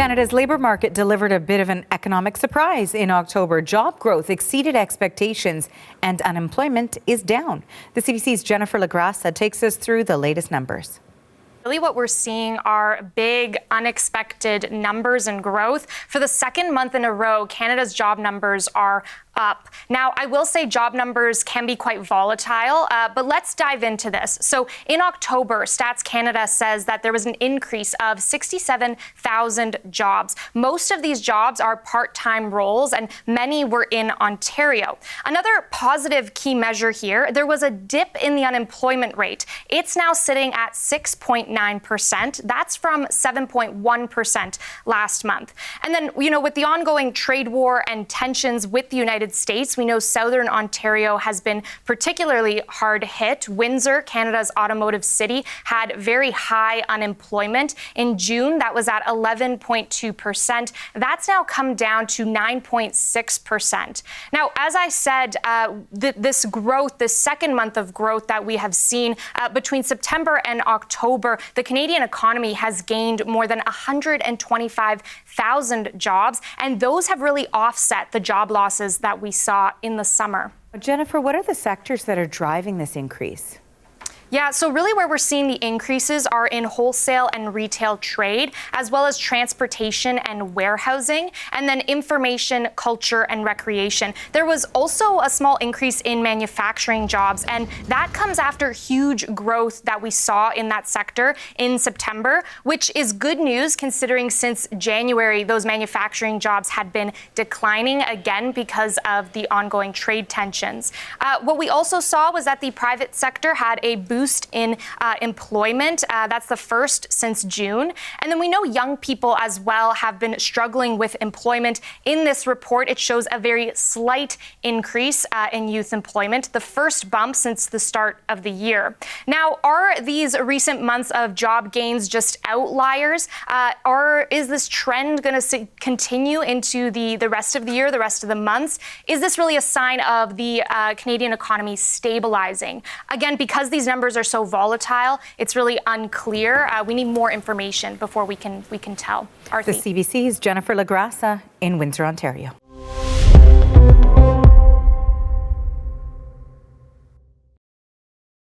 Canada's labour market delivered a bit of an economic surprise in October. Job growth exceeded expectations and unemployment is down. The CBC's Jennifer Lagrassa takes us through the latest numbers. Really what we're seeing are big, unexpected numbers and growth. For the second month in a row, Canada's job numbers are up. Now, I will say job numbers can be quite volatile, but let's dive into this. So in October, Stats Canada says that there was an increase of 67,000 jobs. Most of these jobs are part-time roles, and many were in Ontario. Another positive key measure here, there was a dip in the unemployment rate. It's now sitting at 6.9%. That's from 7.1% last month. And then, with the ongoing trade war and tensions with the United States, we know Southern Ontario has been particularly hard hit. Windsor, Canada's automotive city, had very high unemployment. In June, that was at 11.2%. That's now come down to 9.6%. Now, as I said, this growth, this second month of growth that we have seen between September and October, the Canadian economy has gained more than 125,000 jobs, and those have really offset the job losses that we saw in the summer. Jennifer, what are the sectors that are driving this increase? Yeah, so really where we're seeing the increases are in wholesale and retail trade, as well as transportation and warehousing, and then information, culture, and recreation. There was also a small increase in manufacturing jobs, and that comes after huge growth that we saw in that sector in September, which is good news considering since January, those manufacturing jobs had been declining again because of the ongoing trade tensions. What we also saw was that the private sector had a boost in employment. That's the first since June. And then we know young people as well have been struggling with employment. In this report, it shows a very slight increase in youth employment, the first bump since the start of the year. Now, are these recent months of job gains just outliers? Or is this trend going to continue into the rest of the year, the rest of the months? Is this really a sign of the Canadian economy stabilizing? Again, because these numbers are so volatile, it's really unclear. We need more information before we can tell. The CBC's Jennifer Lagrassa in Windsor, Ontario.